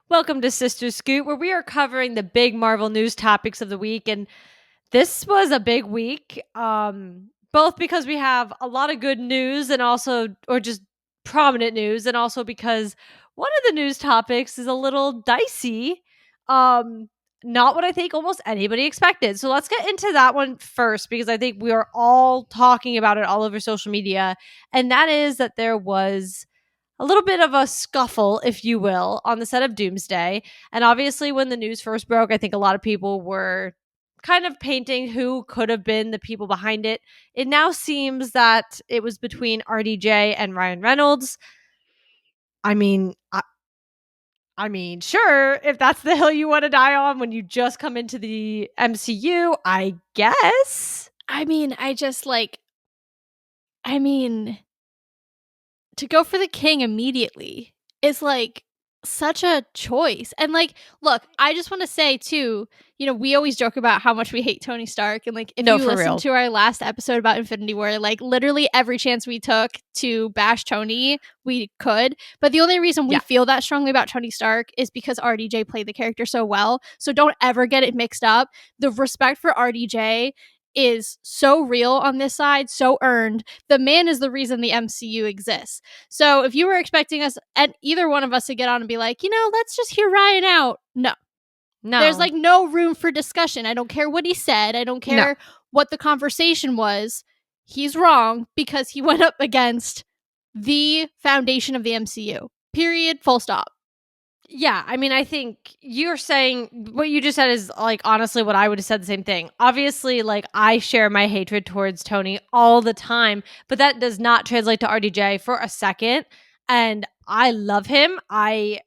Welcome to Sister Scoot, where we are covering the big Marvel news topics of the week. And this was a big week, both because we have a lot of good news and also, or just prominent news, and also because one of the news topics is a little dicey. Not what I think almost anybody expected. So let's get into that one first, because I think we are all talking about it all over social media. And that is that there was a little bit of a scuffle, if you will, on the set of Doomsday. And obviously, when the news first broke, I think a lot of people were kind of painting who could have been the people behind it. It now seems that it was between RDJ and Ryan Reynolds. I mean, sure, if that's the hill you want to die on when you just come into the MCU, I guess. To go for the king immediately is such a choice. And look, I just want to say too, we always joke about how much we hate Tony Stark, and if you listen to our last episode about Infinity War, literally every chance we took to bash Tony, we could. But the only reason we feel that strongly about Tony Stark is because RDJ played the character so well. So don't ever get it mixed up. The respect for RDJ is so real on this side, so earned. The man is the reason the MCU exists. So if you were expecting us, and either one of us, to get on and be like, let's just hear Ryan out. No. There's no room for discussion. I don't care what he said. I don't care what the conversation was. He's wrong because he went up against the foundation of the MCU. Period. Full stop. Yeah, I think you're saying what you just said is honestly what I would have said the same thing. Obviously, I share my hatred towards Tony all the time, but that does not translate to RDJ for a second. And I love him. I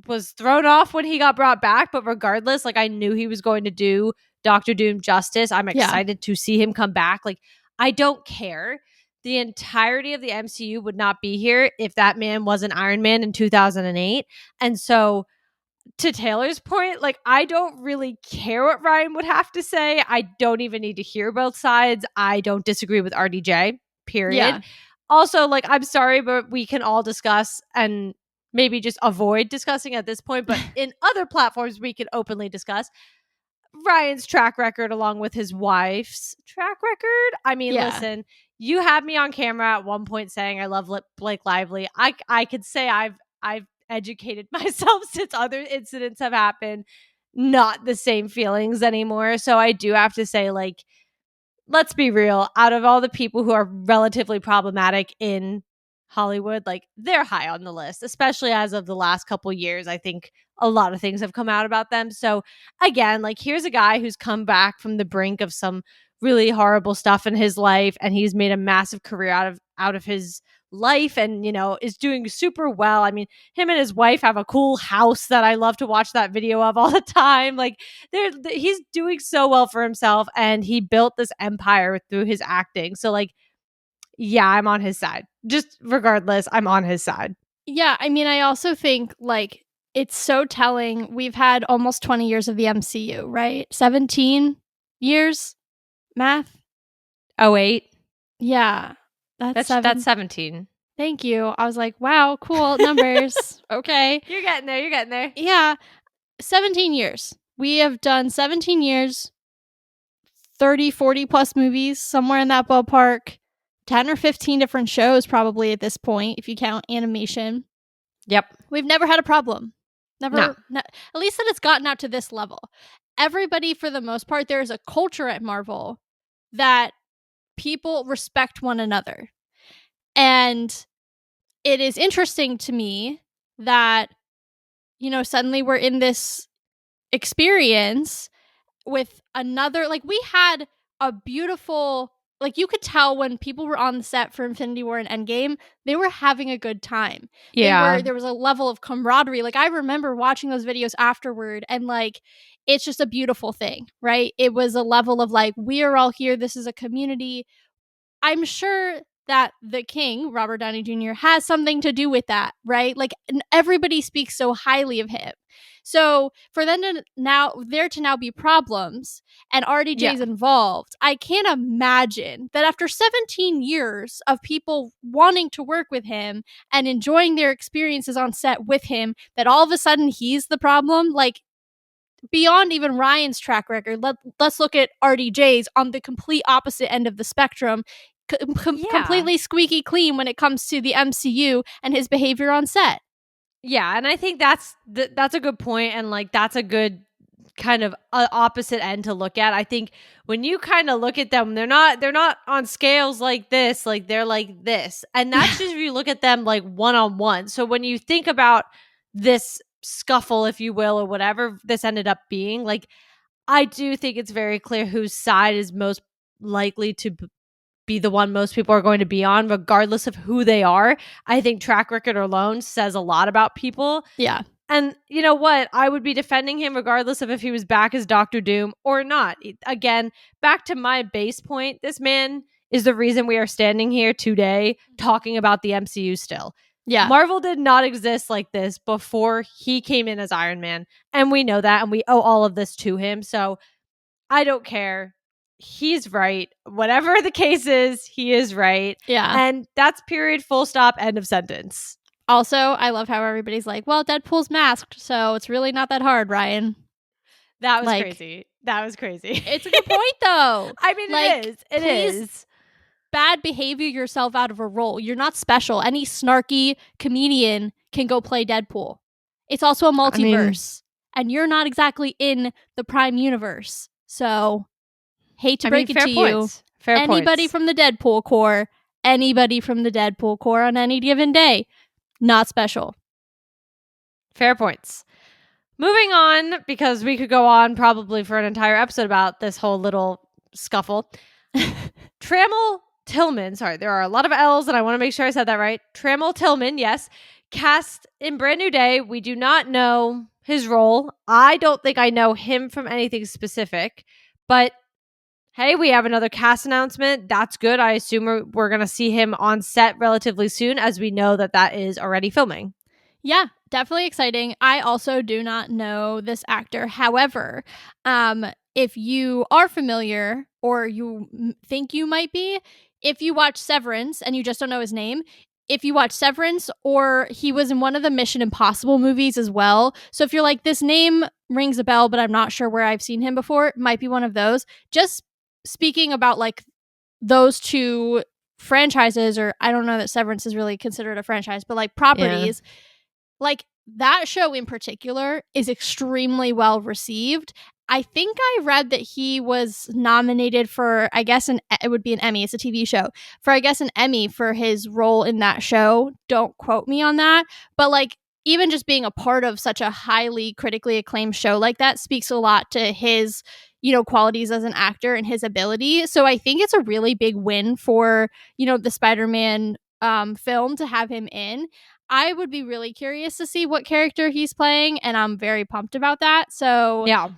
was thrown off when he got brought back, but regardless, I knew he was going to do Doctor Doom justice. I'm excited to see him come back. I don't care. The entirety of the MCU would not be here if that man wasn't Iron Man in 2008. And so, to Taylor's point, I don't really care what Ryan would have to say. I don't even need to hear both sides. I don't disagree with RDJ, period. Yeah. Also, I'm sorry, but we can all discuss and maybe just avoid discussing at this point. But in other platforms, we can openly discuss Ryan's track record along with his wife's track record. Listen, you had me on camera at one point saying I love Blake Lively. I could say I've educated myself since other incidents have happened. Not the same feelings anymore. So I do have to say, let's be real. Out of all the people who are relatively problematic in Hollywood, they're high on the list, especially as of the last couple years. I think a lot of things have come out about them. So again, here's a guy who's come back from the brink of some really horrible stuff in his life, and he's made a massive career out of his life, and is doing super well. Him and his wife have a cool house that I love to watch that video of all the time. He's doing so well for himself, and he built this empire through his acting. So yeah, I'm on his side. Just regardless, I'm on his side. Yeah, I also think it's so telling. We've had almost 20 years of the MCU, right? 17 years? Math? 08. Yeah. That's 17. Thank you. I was like, wow, cool numbers. Okay. You're getting there. Yeah. 17 years. We have done 17 years, 30, 40 plus movies, somewhere in that ballpark. 10 or 15 different shows probably at this point, if you count animation. Yep. We've never had a problem. Never. At least that it's gotten out to this level. Everybody, for the most part, there is a culture at Marvel that people respect one another. And it is interesting to me that, suddenly we're in this experience with another, we had a beautiful, you could tell when people were on the set for Infinity War and Endgame, they were having a good time. Yeah. There was a level of camaraderie. I remember watching those videos afterward, and it's just a beautiful thing, right? It was a level of we are all here. This is a community. I'm sure that the King, Robert Downey Jr., has something to do with that, right? Like, everybody speaks so highly of him. So for them to now be problems and RDJ's involved, I can't imagine that after 17 years of people wanting to work with him and enjoying their experiences on set with him, that all of a sudden he's the problem. Like, beyond even Ryan's track record, let's look at RDJ's on the complete opposite end of the spectrum. Completely squeaky clean when it comes to the MCU and his behavior on set. Yeah, and I think that's a good point, and like that's a good kind of opposite end to look at. I think when you kind of look at them, they're not on scales like this, like they're like this, and that's just if you look at them like one-on-one. So when you think about this scuffle, if you will, or whatever this ended up being, like I do think it's very clear whose side is most likely to be the one most people are going to be on, regardless of who they are. I think track record alone says a lot about people. Yeah. And you know what? I would be defending him regardless of if he was back as Doctor Doom or not. Again, back to my base point, this man is the reason we are standing here today talking about the MCU still. Yeah. Marvel did not exist like this before he came in as Iron Man. And we know that, and we owe all of this to him. So I don't care. He's right. Whatever the case is, he is right. Yeah. And that's period, full stop, end of sentence. Also, I love how everybody's like, well, Deadpool's masked, so it's really not that hard, Ryan. That was crazy. That was crazy. It's a good point, though. I mean, like, it is. Bad behavior yourself out of a role. You're not special. Any snarky comedian can go play Deadpool. It's also a multiverse. And you're not exactly in the Prime universe. So, hate to break it to you. Anybody from the Deadpool Corps on any given day, not special. Fair points. Moving on, because we could go on probably for an entire episode about this whole little scuffle. Tramell Tillman, sorry, there are a lot of L's and I want to make sure I said that right. Tramell Tillman, yes, cast in Brand New Day. We do not know his role. I don't think I know him from anything specific, but hey, we have another cast announcement. That's good. I assume we're going to see him on set relatively soon, as we know that is already filming. Yeah, definitely exciting. I also do not know this actor. However, if you are familiar or you think you might be, if you watch Severance and you just don't know his name, if you watch Severance, or he was in one of the Mission Impossible movies as well. So if you're like, this name rings a bell, but I'm not sure where I've seen him before, it might be one of those. Just speaking about like those two franchises, or I don't know that Severance is really considered a franchise, but like properties, like that show in particular is extremely well received. I think I read that he was nominated for, I guess, it would be an Emmy. It's a TV show. For, I guess, an Emmy for his role in that show. Don't quote me on that. But, like, even just being a part of such a highly critically acclaimed show like that speaks a lot to his, qualities as an actor and his ability. So I think it's a really big win for, the Spider-Man film to have him in. I would be really curious to see what character he's playing, and I'm very pumped about that. So yeah,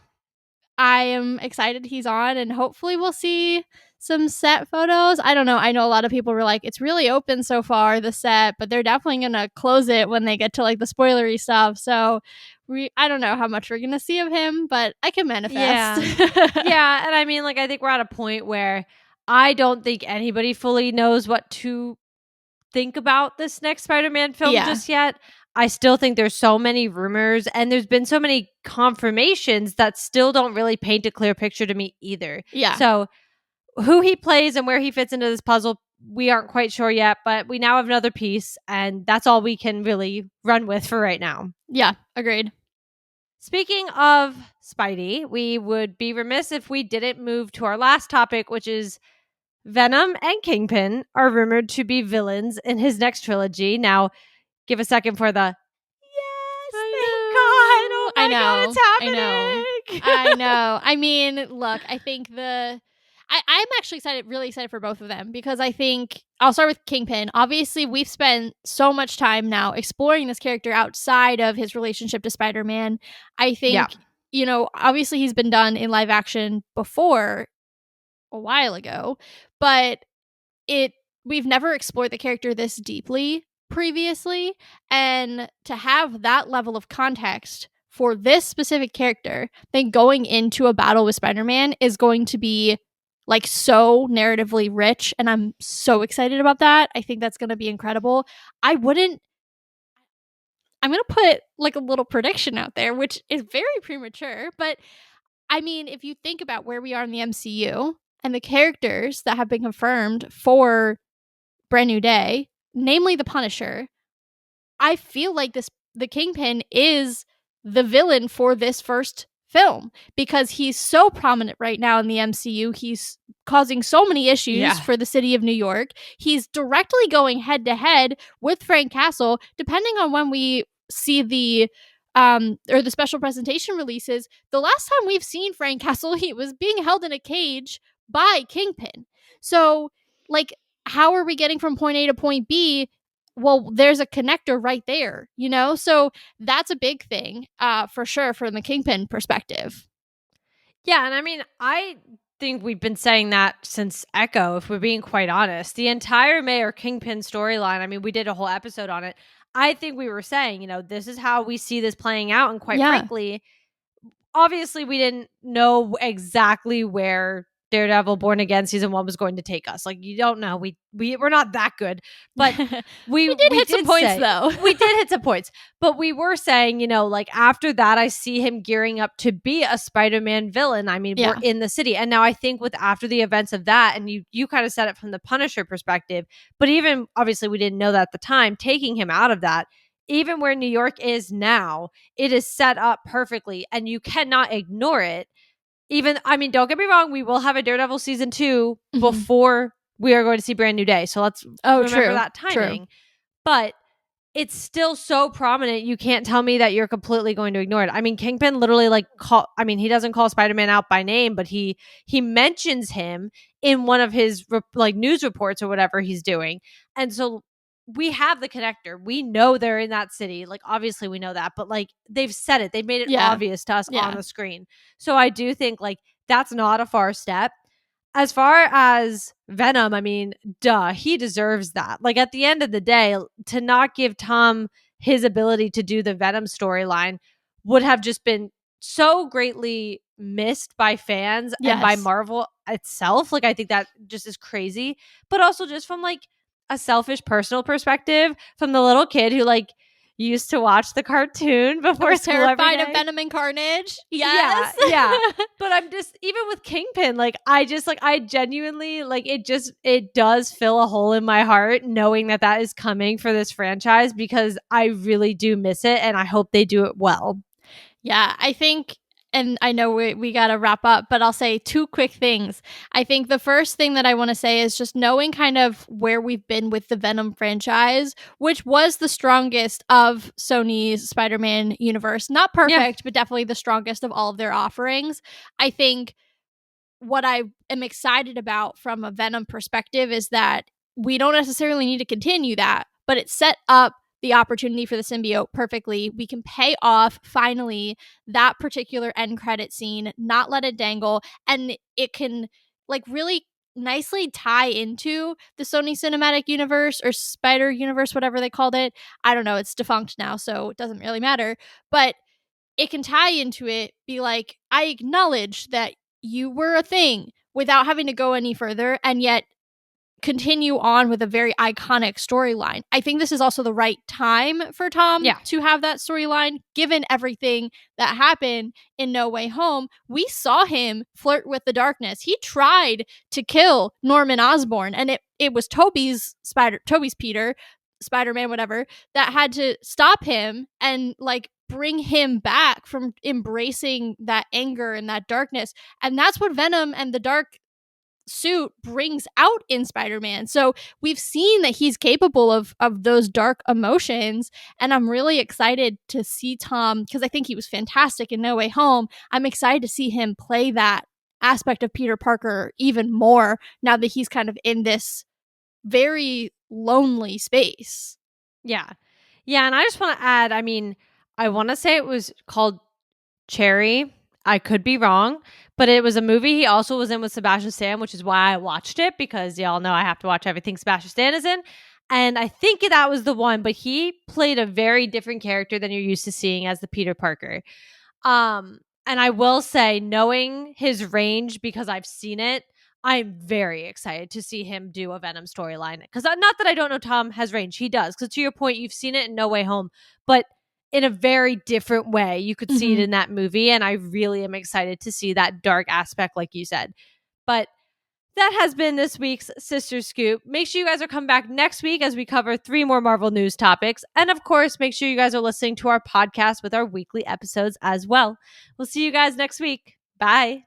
I am excited he's on, and hopefully we'll see some set photos. I don't know. I know a lot of people were like, it's really open so far, the set, but they're definitely going to close it when they get to like the spoilery stuff. So I don't know how much we're going to see of him, but I can manifest. Yeah. And I mean, like, I think we're at a point where I don't think anybody fully knows what to think about this next Spider-Man film just yet. I still think there's so many rumors, and there's been so many confirmations that still don't really paint a clear picture to me either. Yeah. So who he plays and where he fits into this puzzle, we aren't quite sure yet, but we now have another piece, and that's all we can really run with for right now. Yeah, agreed. Speaking of Spidey, we would be remiss if we didn't move to our last topic, which is Venom and Kingpin are rumored to be villains in his next trilogy. Now, give a second for the yes, thank God. Oh my God, it's happening. I know. I mean, look, I think I'm actually really excited for both of them, because I think I'll start with Kingpin. Obviously, we've spent so much time now exploring this character outside of his relationship to Spider-Man. I think, obviously he's been done in live action before a while ago, but it we've never explored the character this deeply previously, and to have that level of context for this specific character, then going into a battle with Spider-Man is going to be like so narratively rich, and I'm so excited about that. I think that's going to be incredible. I'm going to put like a little prediction out there, which is very premature, but I mean, if you think about where we are in the MCU and the characters that have been confirmed for Brand New Day, namely the Punisher, I feel like the Kingpin is the villain for this first film because he's so prominent right now in the MCU. He's causing so many issues for the city of New York. He's directly going head to head with Frank Castle, depending on when we see the or the special presentation releases. The last time we've seen Frank Castle, he was being held in a cage by Kingpin. So, like, how are we getting from point A to point B? Well, there's a connector right there, you know? So that's a big thing for sure from the Kingpin perspective. Yeah, and I mean, I think we've been saying that since Echo, if we're being quite honest. The entire Mayor Kingpin storyline, I mean, we did a whole episode on it. I think we were saying, this is how we see this playing out. And quite frankly, obviously we didn't know exactly where Daredevil Born Again season 1 was going to take us. Like, you don't know. We're not that good, but we did hit some points though. We did hit some points, but we were saying, like after that, I see him gearing up to be a Spider-Man villain. I mean, we're in the city, and now I think with after the events of that, and you kind of said it from the Punisher perspective, but even obviously we didn't know that at the time. Taking him out of that, even where New York is now, it is set up perfectly, and you cannot ignore it. I mean, don't get me wrong, we will have a Daredevil season 2 before we are going to see Brand New Day. So let's remember that timing. True. But it's still so prominent, you can't tell me that you're completely going to ignore it. I mean, Kingpin literally he doesn't call Spider-Man out by name, but he mentions him in one of his news reports or whatever he's doing. And so we have the connector. We know they're in that city. Like, obviously we know that, but like they've said it. They've made it obvious to us on the screen. So I do think like that's not a far step. As far as Venom, I mean, he deserves that. Like, at the end of the day, to not give Tom his ability to do the Venom storyline would have just been so greatly missed by fans and by Marvel itself. Like, I think that just is crazy. But also just from like a selfish personal perspective, from the little kid who like used to watch the cartoon before school every day. Terrified of Venom and Carnage. Yes. Yeah. But I'm just, even with Kingpin, like I genuinely like it does fill a hole in my heart knowing that is coming for this franchise, because I really do miss it, and I hope they do it well. Yeah, I think, and I know we got to wrap up, but I'll say 2 quick things. I think the first thing that I want to say is just knowing kind of where we've been with the Venom franchise, which was the strongest of Sony's Spider-Man universe. Not perfect, but definitely the strongest of all of their offerings. I think what I am excited about from a Venom perspective is that we don't necessarily need to continue that, but it set up the opportunity for the symbiote perfectly. We can pay off finally that particular end credit scene, not let it dangle, and it can like really nicely tie into the Sony Cinematic Universe or Spider Universe, whatever they called it. I don't know, it's defunct now, so it doesn't really matter, but it can tie into it, be like, I acknowledge that you were a thing without having to go any further, and yet continue on with a very iconic storyline. I think this is also the right time for Tom to have that storyline, given everything that happened in No Way Home. We saw him flirt with the darkness. He tried to kill Norman Osborn, and it was Toby's Peter, Spider-Man, whatever, that had to stop him and like bring him back from embracing that anger and that darkness. And that's what Venom and the dark suit brings out in Spider-Man. So we've seen that he's capable of those dark emotions, and I'm really excited to see Tom, because I think he was fantastic in No Way Home. I'm excited to see him play that aspect of Peter Parker even more now that he's kind of in this very lonely space. Yeah, and I just want to add, I mean, I want to say it was called Cherry. I could be wrong, but it was a movie he also was in with Sebastian Stan, which is why I watched it, because y'all know I have to watch everything Sebastian Stan is in. And I think that was the one, but he played a very different character than you're used to seeing as the Peter Parker. And I will say, knowing his range, because I've seen it, I'm very excited to see him do a Venom storyline. Because not that I don't know Tom has range, he does. Because to your point, you've seen it in No Way Home, but in a very different way. You could see it in that movie, and I really am excited to see that dark aspect, like you said. But that has been this week's Sister Scoop. Make sure you guys are coming back next week as we cover 3 more Marvel news topics. And of course, make sure you guys are listening to our podcast with our weekly episodes as well. We'll see you guys next week. Bye.